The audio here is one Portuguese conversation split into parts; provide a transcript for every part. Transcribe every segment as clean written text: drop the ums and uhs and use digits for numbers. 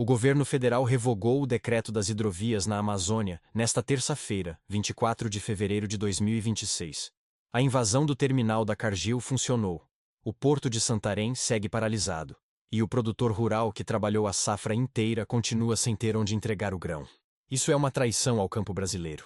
O governo federal revogou o decreto das hidrovias na Amazônia nesta terça-feira, 24 de fevereiro de 2026. A invasão do terminal da Cargill funcionou. O porto de Santarém segue paralisado. E o produtor rural que trabalhou a safra inteira continua sem ter onde entregar o grão. Isso é uma traição ao campo brasileiro.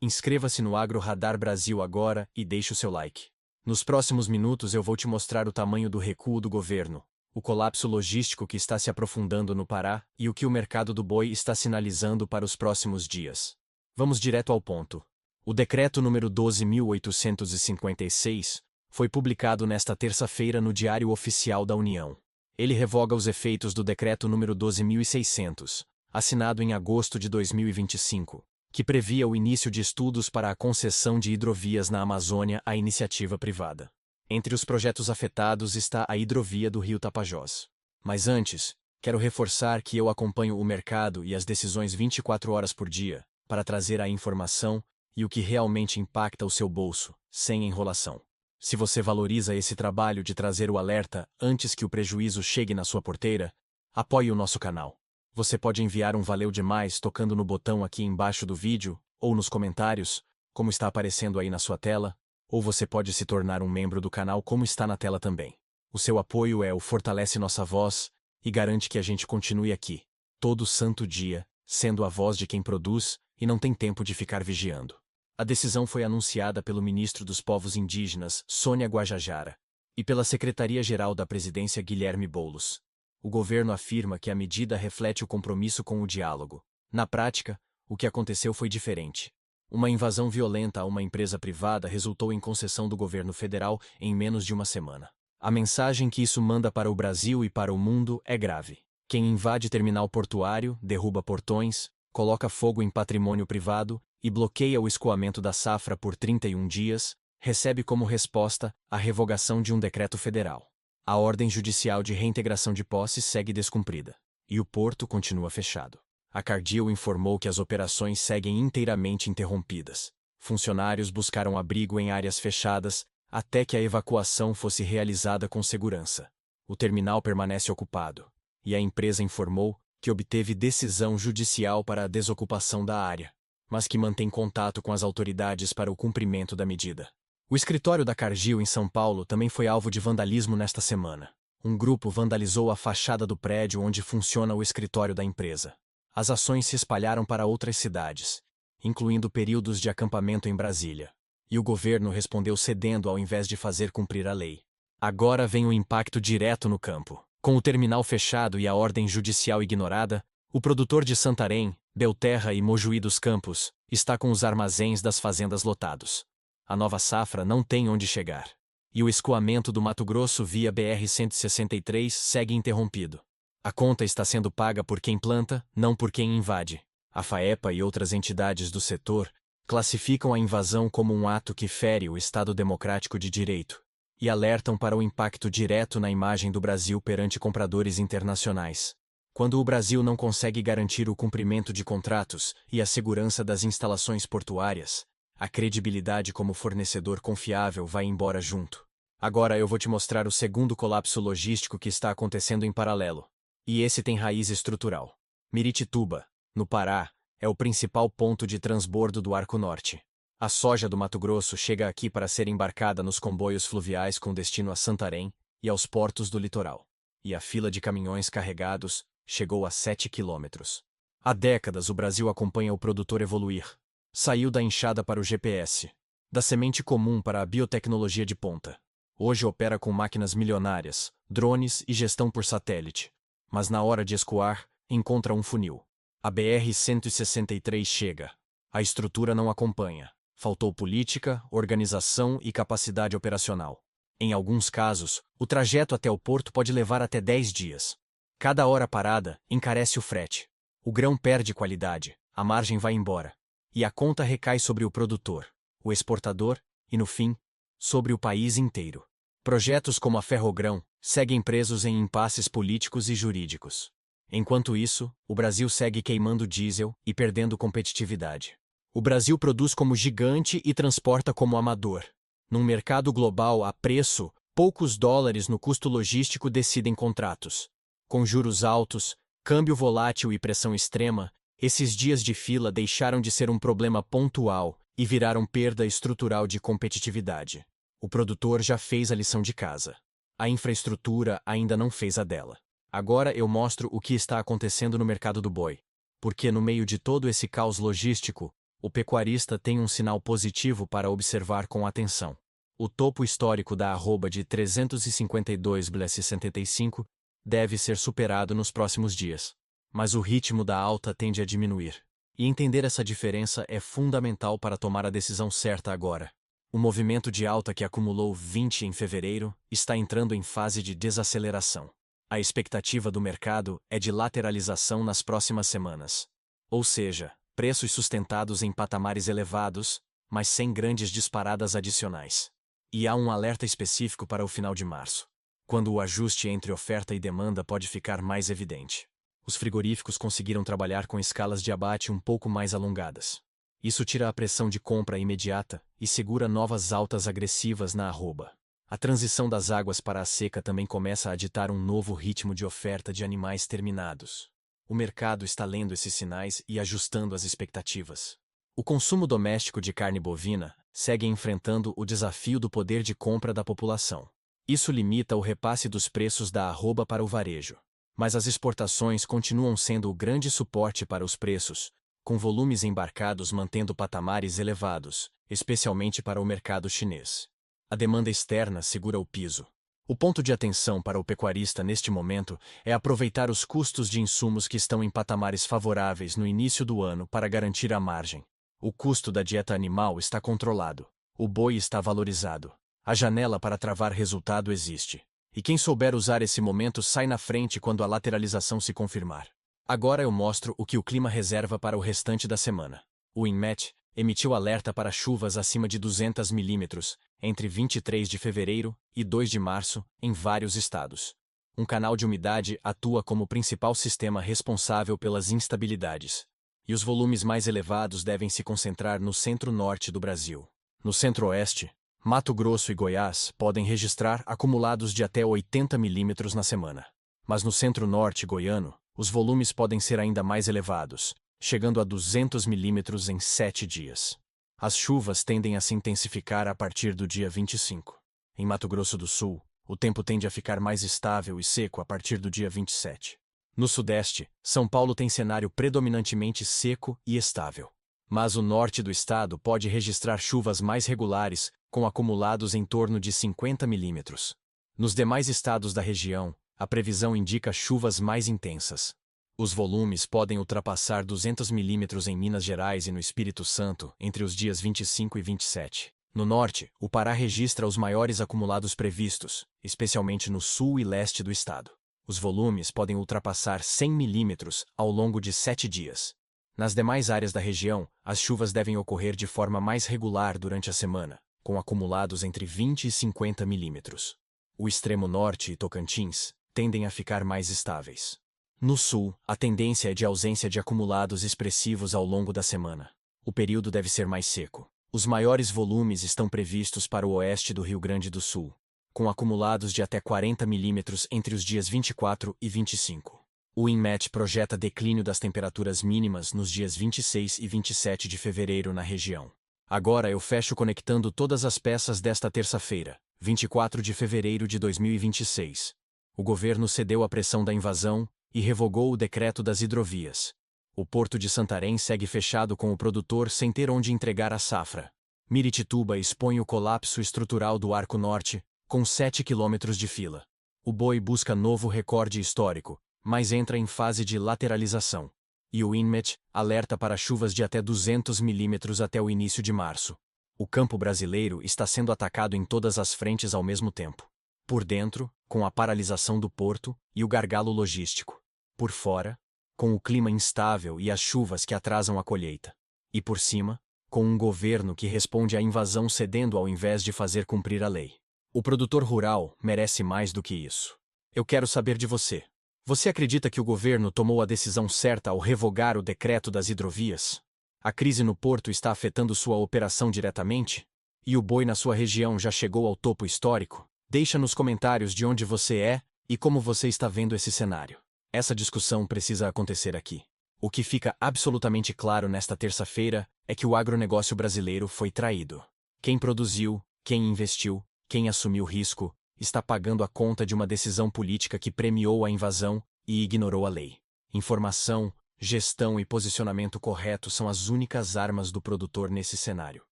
Inscreva-se no Agro Radar Brasil agora e deixe o seu like. Nos próximos minutos eu vou te mostrar o tamanho do recuo do governo, o colapso logístico que está se aprofundando no Pará e o que o mercado do boi está sinalizando para os próximos dias. Vamos direto ao ponto. O decreto número 12.856 foi publicado nesta terça-feira no Diário Oficial da União. Ele revoga os efeitos do decreto número 12.600, assinado em agosto de 2025, que previa o início de estudos para a concessão de hidrovias na Amazônia à iniciativa privada. Entre os projetos afetados está a hidrovia do Rio Tapajós. Mas antes, quero reforçar que eu acompanho o mercado e as decisões 24 horas por dia, para trazer a informação e o que realmente impacta o seu bolso, sem enrolação. Se você valoriza esse trabalho de trazer o alerta antes que o prejuízo chegue na sua porteira, apoie o nosso canal. Você pode enviar um valeu demais tocando no botão aqui embaixo do vídeo, ou nos comentários, como está aparecendo aí na sua tela, ou você pode se tornar um membro do canal como está na tela também. O seu apoio fortalece nossa voz e garante que a gente continue aqui, todo santo dia, sendo a voz de quem produz e não tem tempo de ficar vigiando. A decisão foi anunciada pelo ministro dos Povos Indígenas, Sônia Guajajara, e pela Secretaria-Geral da Presidência, Guilherme Boulos. O governo afirma que a medida reflete o compromisso com o diálogo. Na prática, o que aconteceu foi diferente. Uma invasão violenta a uma empresa privada resultou em concessão do governo federal em menos de uma semana. A mensagem que isso manda para o Brasil e para o mundo é grave. Quem invade terminal portuário, derruba portões, coloca fogo em patrimônio privado e bloqueia o escoamento da safra por 31 dias, recebe como resposta a revogação de um decreto federal. A ordem judicial de reintegração de posse segue descumprida. E o porto continua fechado. A Cargill informou que as operações seguem inteiramente interrompidas. Funcionários buscaram abrigo em áreas fechadas até que a evacuação fosse realizada com segurança. O terminal permanece ocupado. E a empresa informou que obteve decisão judicial para a desocupação da área, mas que mantém contato com as autoridades para o cumprimento da medida. O escritório da Cargill em São Paulo também foi alvo de vandalismo nesta semana. Um grupo vandalizou a fachada do prédio onde funciona o escritório da empresa. As ações se espalharam para outras cidades, incluindo períodos de acampamento em Brasília. E o governo respondeu cedendo ao invés de fazer cumprir a lei. Agora vem o impacto direto no campo. Com o terminal fechado e a ordem judicial ignorada, o produtor de Santarém, Belterra e Mojuí dos Campos está com os armazéns das fazendas lotados. A nova safra não tem onde chegar. E o escoamento do Mato Grosso via BR-163 segue interrompido. A conta está sendo paga por quem planta, não por quem invade. A FAEPA e outras entidades do setor classificam a invasão como um ato que fere o Estado Democrático de Direito e alertam para o impacto direto na imagem do Brasil perante compradores internacionais. Quando o Brasil não consegue garantir o cumprimento de contratos e a segurança das instalações portuárias, a credibilidade como fornecedor confiável vai embora junto. Agora eu vou te mostrar o segundo colapso logístico que está acontecendo em paralelo. E esse tem raiz estrutural. Miritituba, no Pará, é o principal ponto de transbordo do Arco Norte. A soja do Mato Grosso chega aqui para ser embarcada nos comboios fluviais com destino a Santarém e aos portos do litoral. E a fila de caminhões carregados chegou a 7 quilômetros. Há décadas o Brasil acompanha o produtor evoluir. Saiu da enxada para o GPS, da semente comum para a biotecnologia de ponta. Hoje opera com máquinas milionárias, drones e gestão por satélite. Mas na hora de escoar, encontra um funil. A BR-163 chega. A estrutura não acompanha. Faltou política, organização e capacidade operacional. Em alguns casos, o trajeto até o porto pode levar até 10 dias. Cada hora parada encarece o frete. O grão perde qualidade, a margem vai embora. E a conta recai sobre o produtor, o exportador e, no fim, sobre o país inteiro. Projetos como a Ferrogrão seguem presos em impasses políticos e jurídicos. Enquanto isso, o Brasil segue queimando diesel e perdendo competitividade. O Brasil produz como gigante e transporta como amador. Num mercado global a preço, poucos dólares no custo logístico decidem contratos. Com juros altos, Câmbio volátil e pressão extrema, esses dias de fila deixaram de ser um problema pontual e viraram perda estrutural de competitividade. O produtor já fez a lição de casa. A infraestrutura ainda não fez a dela. Agora eu mostro o que está acontecendo no mercado do boi. Porque no meio de todo esse caos logístico, o pecuarista tem um sinal positivo para observar com atenção. O topo histórico da arroba de 352,65 deve ser superado nos próximos dias. Mas o ritmo da alta tende a diminuir. E entender essa diferença é fundamental para tomar a decisão certa agora. O movimento de alta que acumulou 20 em fevereiro está entrando em fase de desaceleração. A expectativa do mercado é de lateralização nas próximas semanas. Ou seja, preços sustentados em patamares elevados, mas sem grandes disparadas adicionais. E há um alerta específico para o final de março, quando o ajuste entre oferta e demanda pode ficar mais evidente. Os frigoríficos conseguiram trabalhar com escalas de abate um pouco mais alongadas. Isso tira a pressão de compra imediata e segura novas altas agressivas na arroba. A transição das águas para a seca também começa a ditar um novo ritmo de oferta de animais terminados. O mercado está lendo esses sinais e ajustando as expectativas. O consumo doméstico de carne bovina segue enfrentando o desafio do poder de compra da população. Isso limita o repasse dos preços da arroba para o varejo. Mas as exportações continuam sendo o grande suporte para os preços, com volumes embarcados mantendo patamares elevados, especialmente para o mercado chinês. A demanda externa segura o piso. O ponto de atenção para o pecuarista neste momento é aproveitar os custos de insumos que estão em patamares favoráveis no início do ano para garantir a margem. O custo da dieta animal está controlado. O boi está valorizado. A janela para travar resultado existe. E quem souber usar esse momento sai na frente quando a lateralização se confirmar. Agora eu mostro o que o clima reserva para o restante da semana. O INMET emitiu alerta para chuvas acima de 200 milímetros entre 23 de fevereiro e 2 de março em vários estados. Um canal de umidade atua como principal sistema responsável pelas instabilidades. E os volumes mais elevados devem se concentrar no centro-norte do Brasil. No centro-oeste, Mato Grosso e Goiás podem registrar acumulados de até 80 milímetros na semana. Mas no centro-norte goiano, os volumes podem ser ainda mais elevados, chegando a 200 milímetros em 7 dias. As chuvas tendem a se intensificar a partir do dia 25. Em Mato Grosso do Sul, o tempo tende a ficar mais estável e seco a partir do dia 27. No Sudeste, São Paulo tem cenário predominantemente seco e estável. Mas o norte do estado pode registrar chuvas mais regulares, com acumulados em torno de 50 milímetros. Nos demais estados da região, a previsão indica chuvas mais intensas. Os volumes podem ultrapassar 200 milímetros em Minas Gerais e no Espírito Santo entre os dias 25 e 27. No norte, o Pará registra os maiores acumulados previstos, especialmente no sul e leste do estado. Os volumes podem ultrapassar 100 milímetros ao longo de 7 dias. Nas demais áreas da região, as chuvas devem ocorrer de forma mais regular durante a semana, com acumulados entre 20 e 50 milímetros. O extremo norte e Tocantins tendem a ficar mais estáveis. No sul, a tendência é de ausência de acumulados expressivos ao longo da semana. O período deve ser mais seco. Os maiores volumes estão previstos para o oeste do Rio Grande do Sul, com acumulados de até 40 milímetros entre os dias 24 e 25. O INMET projeta declínio das temperaturas mínimas nos dias 26 e 27 de fevereiro na região. Agora eu fecho conectando todas as peças desta terça-feira, 24 de fevereiro de 2026. O governo cedeu à pressão da invasão e revogou o decreto das hidrovias. O porto de Santarém segue fechado com o produtor sem ter onde entregar a safra. Miritituba expõe o colapso estrutural do Arco Norte, com 7 quilômetros de fila. O boi busca novo recorde histórico, mas entra em fase de lateralização. E o INMET alerta para chuvas de até 200 milímetros até o início de março. O campo brasileiro está sendo atacado em todas as frentes ao mesmo tempo. Por dentro, com a paralisação do porto e o gargalo logístico. Por fora, com o clima instável e as chuvas que atrasam a colheita. E por cima, com um governo que responde à invasão cedendo ao invés de fazer cumprir a lei. O produtor rural merece mais do que isso. Eu quero saber de você. Você acredita que o governo tomou a decisão certa ao revogar o decreto das hidrovias? A crise no porto está afetando sua operação diretamente? E o boi na sua região já chegou ao topo histórico? Deixa nos comentários de onde você é e como você está vendo esse cenário. Essa discussão precisa acontecer aqui. O que fica absolutamente claro nesta terça-feira é que o agronegócio brasileiro foi traído. Quem produziu, quem investiu, quem assumiu risco, está pagando a conta de uma decisão política que premiou a invasão e ignorou a lei. Informação, gestão e posicionamento correto são as únicas armas do produtor nesse cenário.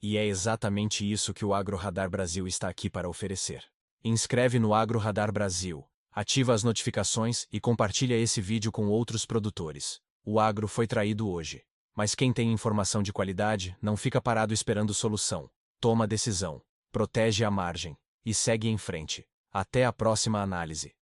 E é exatamente isso que o AgroRadar Brasil está aqui para oferecer. Inscreve no AgroRadar Brasil, ativa as notificações e compartilha esse vídeo com outros produtores. O agro foi traído hoje. Mas quem tem informação de qualidade não fica parado esperando solução. Toma decisão, protege a margem e segue em frente. Até a próxima análise.